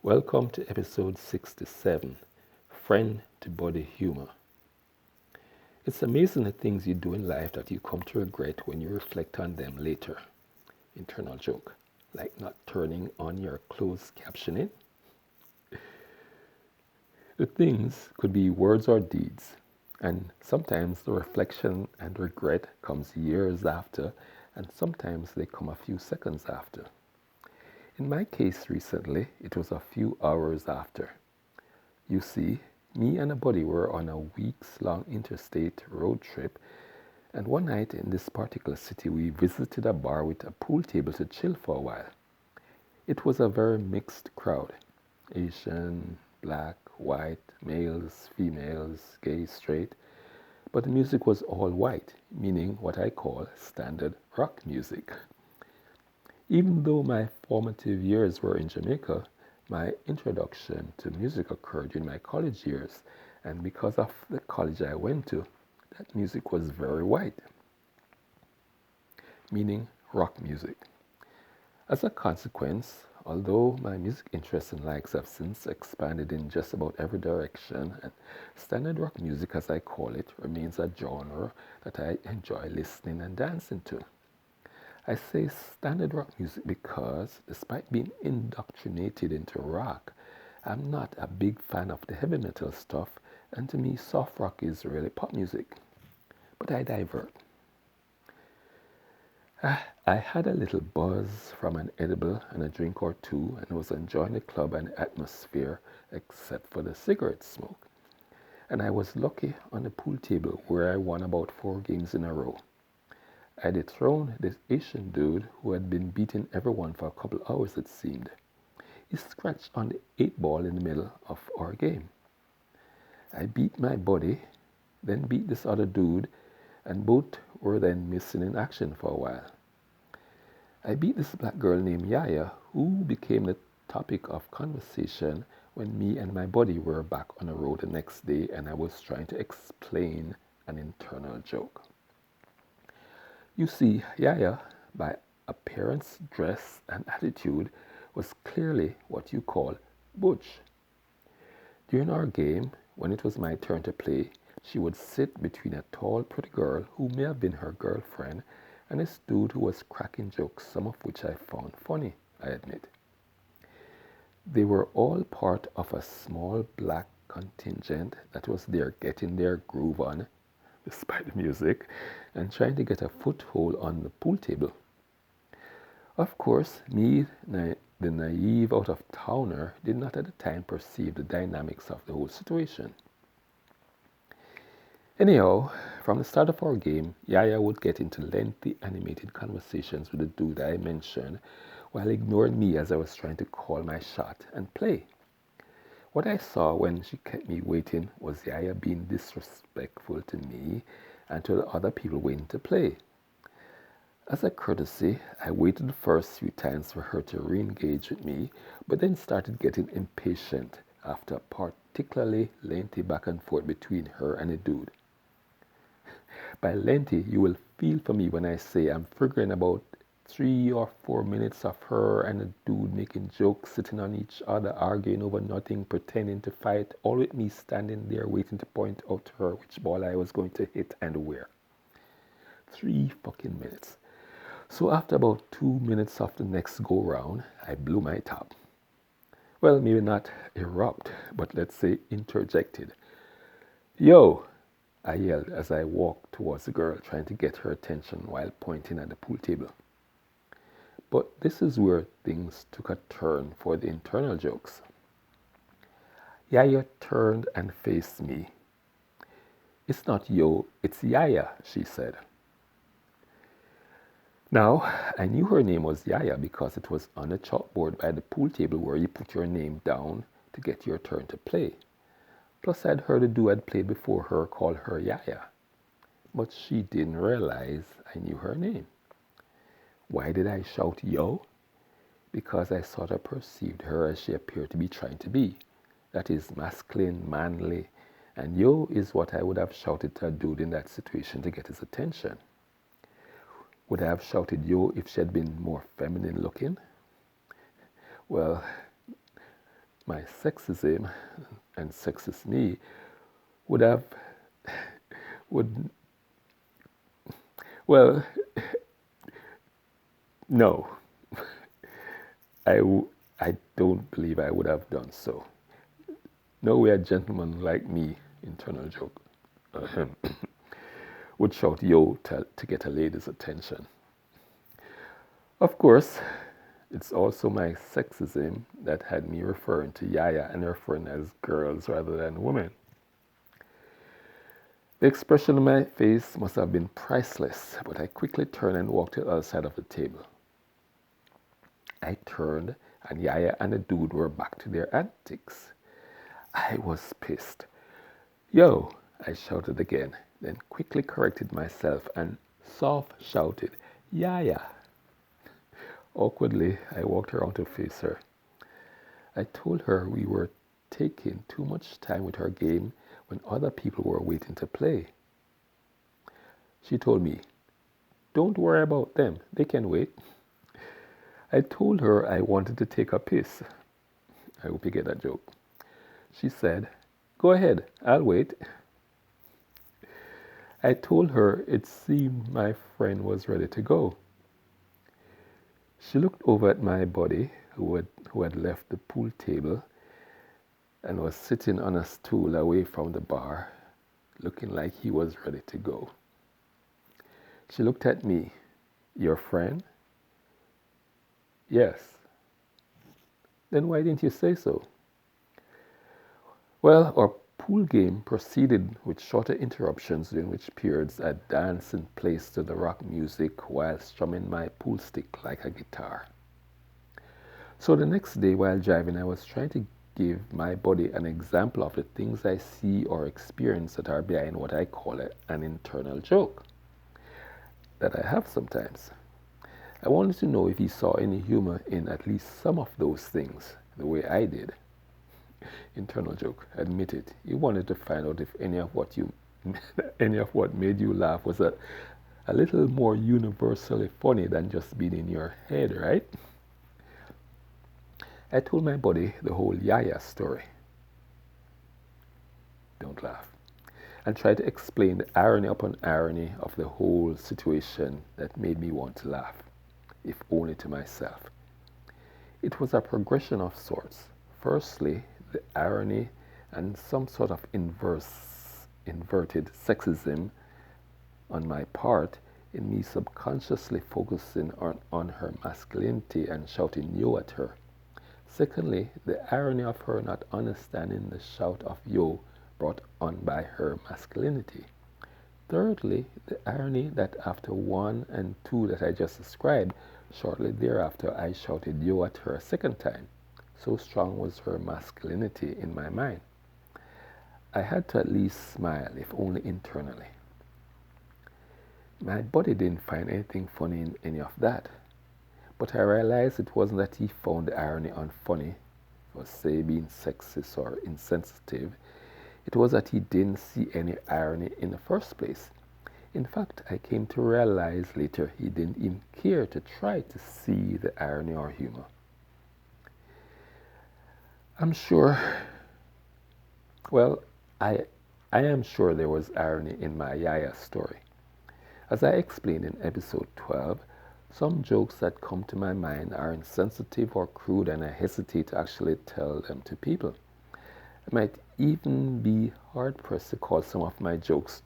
Welcome to episode 67, Friend to Body Humor. It's amazing the things you do in life that you come to regret when you reflect on them later. Internal joke, like not turning on your closed captioning. The things could be words or deeds, and sometimes the reflection and regret comes years after, and sometimes they come a few seconds after. In my case recently, it was a few hours after. You see, me and a buddy were on a weeks-long interstate road trip, and one night in this particular city, we visited a bar with a pool table to chill for a while. It was a very mixed crowd: Asian, black, white, males, females, gay, straight, but the music was all white, meaning what I call standard rock music. Even though my formative years were in Jamaica, my introduction to music occurred during my college years, and because of the college I went to, that music was very white, meaning rock music. As a consequence, although my music interests and likes have since expanded in just about every direction, and standard rock music, as I call it, remains a genre that I enjoy listening and dancing to. I say standard rock music because, despite being indoctrinated into rock, I'm not a big fan of the heavy metal stuff, and to me, soft rock is really pop music. But I divert. I had a little buzz from an edible and a drink or two, and was enjoying the club and atmosphere, except for the cigarette smoke. And I was lucky on the pool table, where I won about 4 games in a row. I dethroned this Asian dude who had been beating everyone for a couple hours, it seemed. He scratched on the 8 ball in the middle of our game. I beat my buddy, then beat this other dude, and both were then missing in action for a while. I beat this black girl named Yaya, who became the topic of conversation when me and my buddy were back on the road the next day, and I was trying to explain an internal joke. You see, Yaya, by appearance, dress, and attitude, was clearly what you call butch. During our game, when it was my turn to play, she would sit between a tall, pretty girl who may have been her girlfriend and this dude who was cracking jokes, some of which I found funny, I admit. They were all part of a small black contingent that was there getting their groove on, despite the music, and trying to get a foothold on the pool table. Of course, me, the naive out-of-towner, did not at the time perceive the dynamics of the whole situation. Anyhow, from the start of our game, Yaya would get into lengthy animated conversations with the dude I mentioned, while ignoring me as I was trying to call my shot and play. What I saw when she kept me waiting was Yaya being disrespectful to me and to the other people waiting to play. As a courtesy, I waited the first few times for her to re-engage with me, but then started getting impatient after a particularly lengthy back and forth between her and the dude. By lengthy, you will feel for me when I say I'm figuring about 3 or 4 minutes of her and a dude making jokes, sitting on each other, arguing over nothing, pretending to fight, all with me standing there waiting to point out to her which ball I was going to hit and where. 3 fucking minutes. So after about 2 minutes of the next go round, I blew my top. Well, maybe not erupt, but let's say interjected. Yo, I yelled as I walked towards the girl, trying to get her attention while pointing at the pool table. But this is where things took a turn for the internal jokes. Yaya turned and faced me. "It's not yo, it's Yaya," she said. Now, I knew her name was Yaya because it was on the chalkboard by the pool table where you put your name down to get your turn to play. Plus, I'd heard a dude I'd played before her call her Yaya. But she didn't realize I knew her name. Why did I shout yo? Because I sort of perceived her as she appeared to be trying to be. That is masculine, manly, and yo is what I would have shouted to a dude in that situation to get his attention. Would I have shouted yo if she had been more feminine looking? Well, my sexism and sexist me would have, would, well, no, I, I don't believe I would have done so. No way a gentleman like me, internal joke, would shout yo to get a lady's attention. Of course, it's also my sexism that had me referring to Yaya and her friend as girls rather than women. The expression on my face must have been priceless, but I quickly turned and walked to the other side of the table. I turned, and Yaya and the dude were back to their antics. I was pissed. Yo, I shouted again, then quickly corrected myself and soft shouted, Yaya. Awkwardly, I walked around to face her. I told her we were taking too much time with our game when other people were waiting to play. She told me, don't worry about them, they can wait. I told her I wanted to take a piss. I hope you get that joke. She said, go ahead, I'll wait. I told her it seemed my friend was ready to go. She looked over at my buddy, who had left the pool table and was sitting on a stool away from the bar, looking like he was ready to go. She looked at me. Your friend? Yes. Then why didn't you say so? Well, our pool game proceeded with shorter interruptions during which periods I danced in place to the rock music while strumming my pool stick like a guitar. So the next day while driving, I was trying to give my body an example of the things I see or experience that are behind what I call an internal joke that I have sometimes. I wanted to know if he saw any humor in at least some of those things, the way I did. Internal joke, admit it. You wanted to find out if any of what made you laugh was a little more universally funny than just being in your head, right? I told my buddy the whole Yaya story. Don't laugh. And tried to explain the irony upon irony of the whole situation that made me want to laugh, if only to myself. It was a progression of sorts. Firstly, the irony and some sort of inverted sexism on my part in me subconsciously focusing on her masculinity and shouting yo at her. Secondly, the irony of her not understanding the shout of yo brought on by her masculinity. Thirdly, the irony that after 1 and 2 that I just described, shortly thereafter I shouted yo at her a second time. So strong was her masculinity in my mind. I had to at least smile, if only internally. My body didn't find anything funny in any of that, but I realized it wasn't that he found the irony unfunny, or say being sexist or insensitive. It was that he didn't see any irony in the first place. In fact, I came to realize later he didn't even care to try to see the irony or humor. I'm sure, well, I am sure there was irony in my Yaya story. As I explained in episode 12, some jokes that come to my mind are insensitive or crude and I hesitate to actually tell them to people. I might even be hard-pressed to call some of my jokes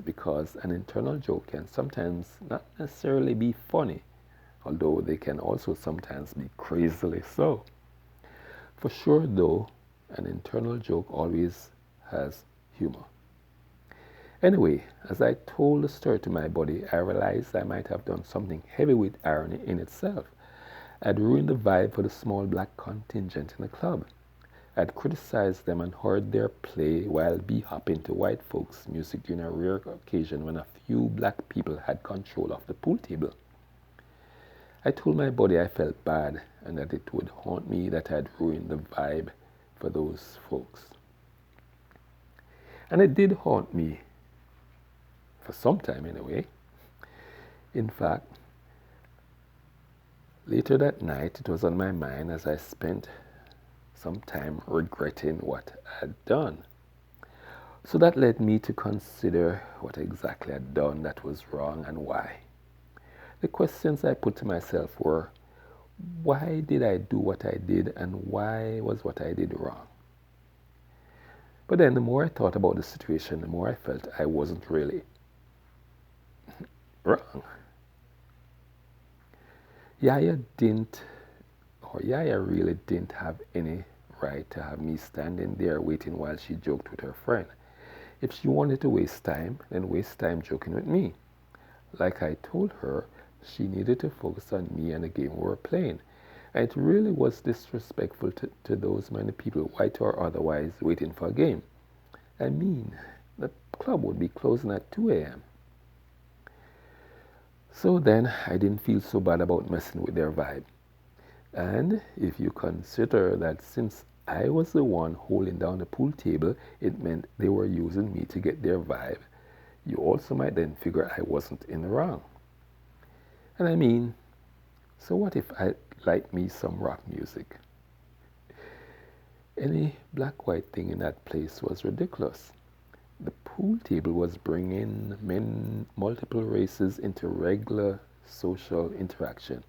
because an internal joke can sometimes not necessarily be funny, although they can also sometimes be crazily so. For sure, though, an internal joke always has humor. Anyway, as I told the story to my buddy, I realized I might have done something heavy with irony in itself. I'd ruined the vibe for the small black contingent in the club. I'd criticized them and heard their play while b-hopping to white folks' music during a rare occasion when a few black people had control of the pool table. I told my buddy I felt bad and that it would haunt me that I'd ruined the vibe for those folks. And it did haunt me, for some time anyway. In fact, later that night it was on my mind as I spent sometime regretting what I'd done. So that led me to consider what exactly I'd done that was wrong and why. The questions I put to myself were, why did I do what I did and why was what I did wrong? But then the more I thought about the situation, the more I felt I wasn't really wrong. Yaya really didn't have any right to have me standing there waiting while she joked with her friend. If she wanted to waste time, then waste time joking with me. Like I told her, she needed to focus on me and the game we were playing. And it really was disrespectful to those many people, white or otherwise, waiting for a game. I mean, the club would be closing at 2 a.m. So then I didn't feel so bad about messing with their vibe. And if you consider that since I was the one holding down the pool table, it meant they were using me to get their vibe, you also might then figure I wasn't in the wrong. And I mean, so what if I like me some rock music? Any black-white thing in that place was ridiculous. The pool table was bringing multiple races into regular social interaction,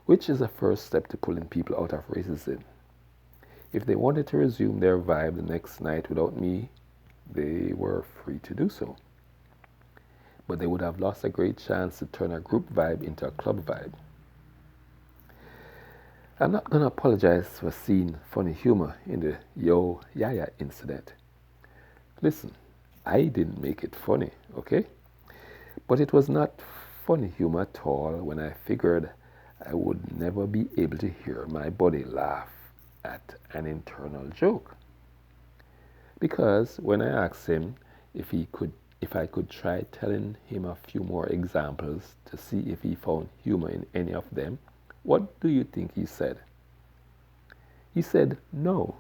which is a first step to pulling people out of racism. If they wanted to resume their vibe the next night without me, they were free to do so. But they would have lost a great chance to turn a group vibe into a club vibe. I'm not going to apologize for seeing funny humor in the Yo Yaya incident. Listen, I didn't make it funny, okay? But it was not funny humor at all when I figured I would never be able to hear my buddy laugh at an internal joke. Because when I asked him if I could try telling him a few more examples to see if he found humor in any of them, what do you think he said? He said no,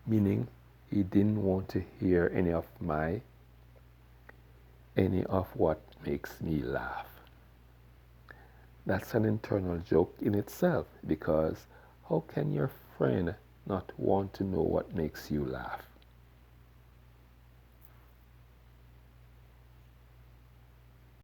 meaning he didn't want to hear any of what makes me laugh. That's an internal joke in itself, because how can your friend not want to know what makes you laugh?